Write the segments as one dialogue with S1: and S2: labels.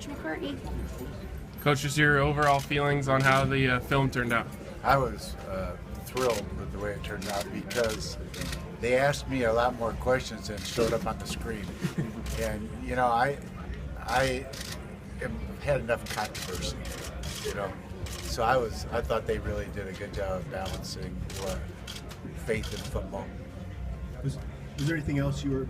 S1: Coach McCartney.
S2: Coach, just your overall feelings on how the film turned out.
S3: I was thrilled with the way it turned out because they asked me a lot more questions than showed up on the screen. And, you know, I had enough controversy, you know. So I thought they really did a good job of balancing faith in football.
S4: Was there anything else you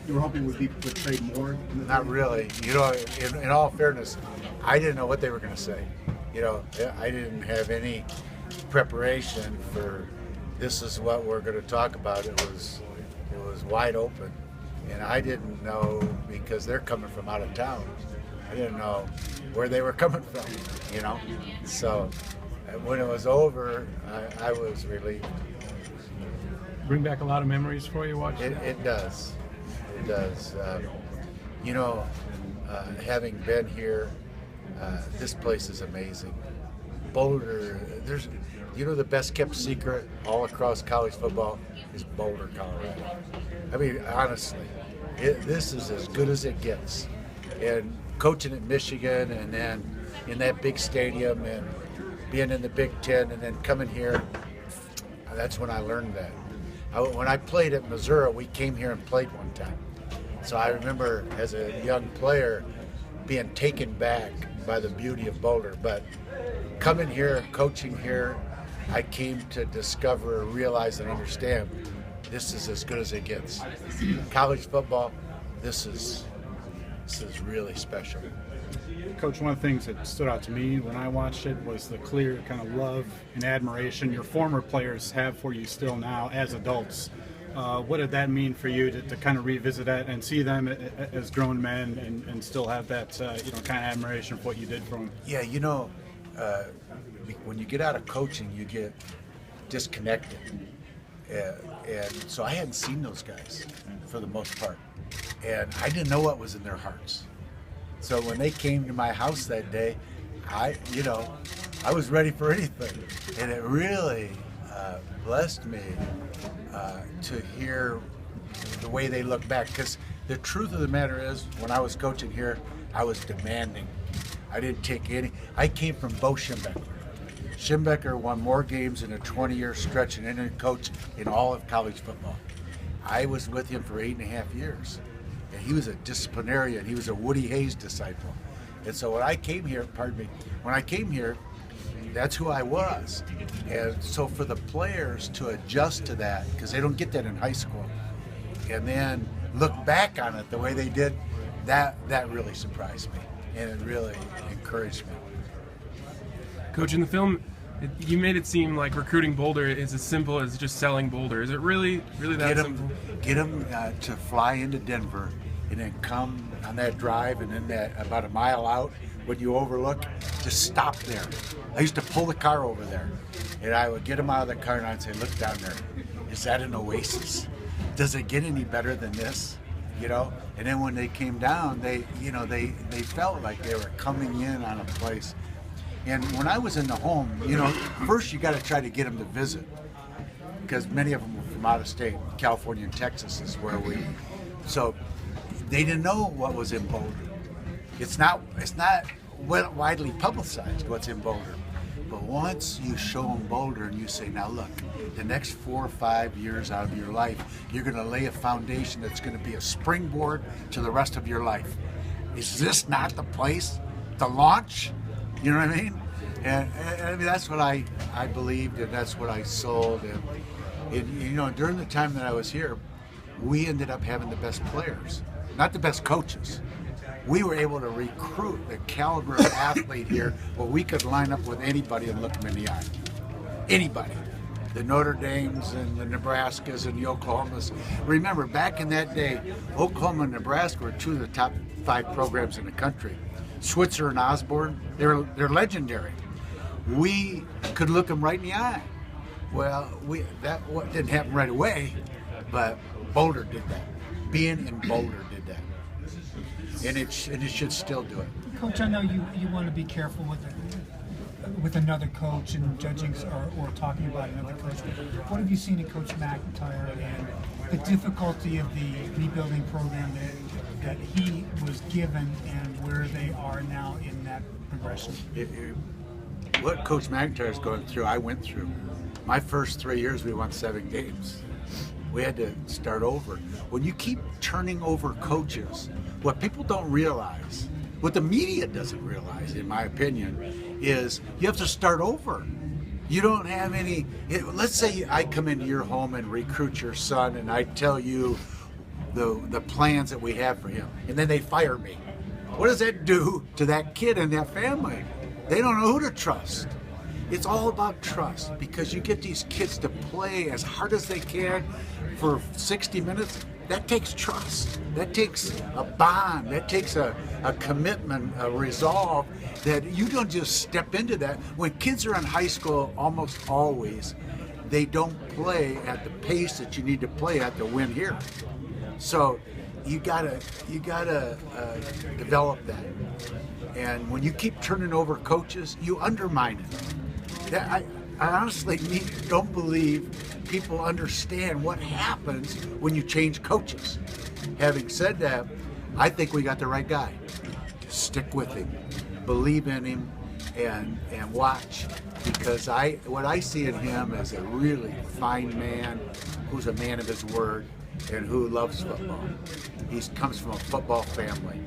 S4: were hoping would be portrayed more?
S3: Not really. You know, in all fairness, I didn't know what they were going to say. You know, I didn't have any preparation for this is what we're going to talk about. It was wide open, and I didn't know because they're coming from out of town. I didn't know where they were coming from. You know, so when it was over, I was relieved.
S5: Bring back a lot of memories for you watching it?
S3: It does. It does. You know, having been here, this place is amazing. Boulder, the best kept secret all across college football is Boulder, Colorado. I mean, honestly, this is as good as it gets. And coaching at Michigan and then in that big stadium and being in the Big Ten and then coming here, that's when I learned that. When I played at Missouri, we came here and played one time. So I remember as a young player being taken back by the beauty of Boulder. But coming here, coaching here, I came to discover, realize, and understand this is as good as it gets. College football, this is really special.
S5: Coach, one of the things that stood out to me when I watched it was the clear kind of love and admiration your former players have for you still now as adults. What did that mean for you to kind of revisit that and see them as grown men and still have that kind of admiration for what you did for them?
S3: Yeah, you know, when you get out of coaching, you get disconnected. And so I hadn't seen those guys for the most part. And I didn't know what was in their hearts. So when they came to my house that day, I was ready for anything. And it really blessed me to hear the way they look back. Because the truth of the matter is, when I was coaching here, I was demanding. I didn't take any. I came from Bo Schembechler. Schembechler won more games in a 20-year stretch than any coach in all of college football. I was with him for 8.5 years. And he was a disciplinarian. He was a Woody Hayes disciple. And so when I came here, that's who I was. And so for the players to adjust to that, because they don't get that in high school, and then look back on it the way they did, that really surprised me. And it really encouraged me.
S2: Coach, in the film, you made it seem like recruiting Boulder is as simple as just selling Boulder. Is it really that simple?
S3: Get them to fly into Denver and then come on that drive and then that about a mile out when you overlook, just stop there. I used to pull the car over there and I would get them out of the car and I'd say, look down there. Is that an oasis? Does it get any better than this? You know? And then when they came down, they felt like they were coming in on a place. And when I was in the home, first you got to try to get them to visit because many of them were from out of state. California and Texas is where so they didn't know what was in Boulder. It's not widely publicized what's in Boulder. But once you show them Boulder and you say, now look, the next 4 or 5 years out of your life, you're going to lay a foundation that's going to be a springboard to the rest of your life. Is this not the place to launch? You know what I mean? And I mean, that's what I believed, and that's what I sold. And during the time that I was here, we ended up having the best players, not the best coaches. We were able to recruit the caliber of athlete here where we could line up with anybody and look them in the eye. Anybody. The Notre Dames and the Nebraskas and the Oklahomas. Remember, back in that day, Oklahoma and Nebraska were two of the top 5 programs in the country. Switzer and Osborne, they're legendary. We could look them right in the eye. Well, that didn't happen right away, but Boulder did that. Being in Boulder did that, and it should still do it.
S6: Coach, I know you want to be careful with another coach and judging or talking about another coach. But what have you seen in Coach McIntyre and the difficulty of the rebuilding program that he was given and where they are now in that progression?
S3: What Coach McIntyre is going through, I went through. My first 3 years, we won 7 games. We had to start over. When you keep turning over coaches, what people don't realize, what the media doesn't realize, in my opinion, is you have to start over. You don't have any. Let's say I come into your home and recruit your son, and I tell you the plans that we have for him, and then they fire me. What does that do to that kid and that family? They don't know who to trust. It's all about trust, because you get these kids to play as hard as they can for 60 minutes. That takes trust. That takes a bond. That takes a commitment, a resolve, that you don't just step into that. When kids are in high school, almost always, they don't play at the pace that you need to play at to win here. So you gotta develop that. And when you keep turning over coaches, you undermine it. I honestly don't believe people understand what happens when you change coaches. Having said that, I think we got the right guy. Just stick with him, believe in him, and watch. Because what I see in him is a really fine man who's a man of his word and who loves football. He comes from a football family.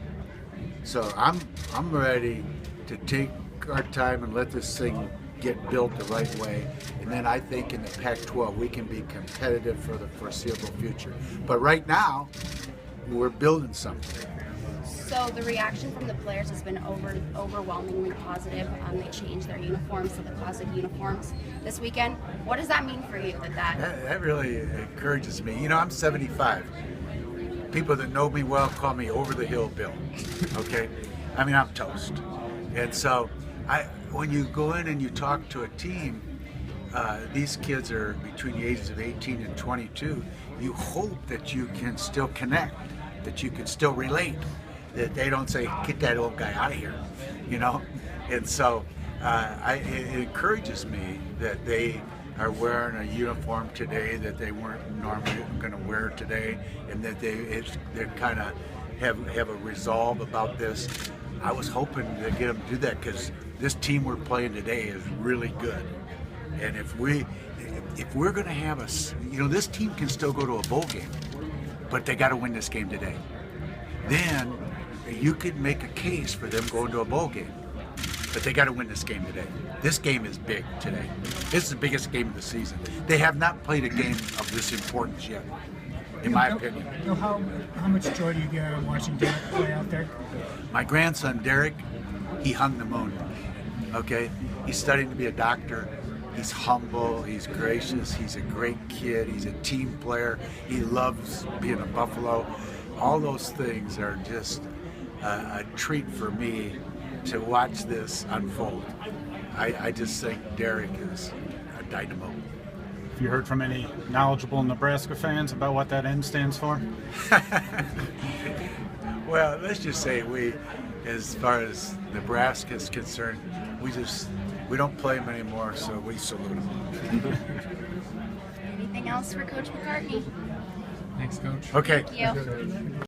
S3: So I'm ready to take our time and let this thing get built the right way. And then I think in the Pac-12 we can be competitive for the foreseeable future. But right now, we're building something.
S1: So the reaction from the players has been overwhelmingly positive. They changed their uniforms to the classic uniforms this weekend. What does that mean for you? That
S3: really encourages me. You know, I'm 75. People that know me well call me over the hill Bill. Okay? I mean, I'm toast. And so when you go in and you talk to a team, these kids are between the ages of 18 and 22. You hope that you can still connect, that you can still relate, that they don't say, get that old guy out of here, you know? And so it encourages me that they are wearing a uniform today that they weren't normally going to wear today, and that they kind of have a resolve about this. I was hoping to get them to do that, because this team we're playing today is really good. And if we're going to have this team can still go to a bowl game, but they got to win this game today. Then you could make a case for them going to a bowl game, but they got to win this game today. This game is big today. This is the biggest game of the season. They have not played a game of this importance yet, in my opinion.
S6: How much joy do you get out of watching Derek play out there?
S3: My grandson, Derek, he hung the moon, okay? He's studying to be a doctor. He's humble, he's gracious, he's a great kid, he's a team player, he loves being a Buffalo. All those things are just a treat for me to watch this unfold. I just think Derek is a dynamo.
S5: Have you heard from any knowledgeable Nebraska fans about what that N stands for?
S3: Well, let's just say as far as Nebraska is concerned, we don't play them anymore, so we salute them.
S1: anything else for Coach McCartney?
S2: Thanks, Coach.
S3: Okay.
S1: Thank you.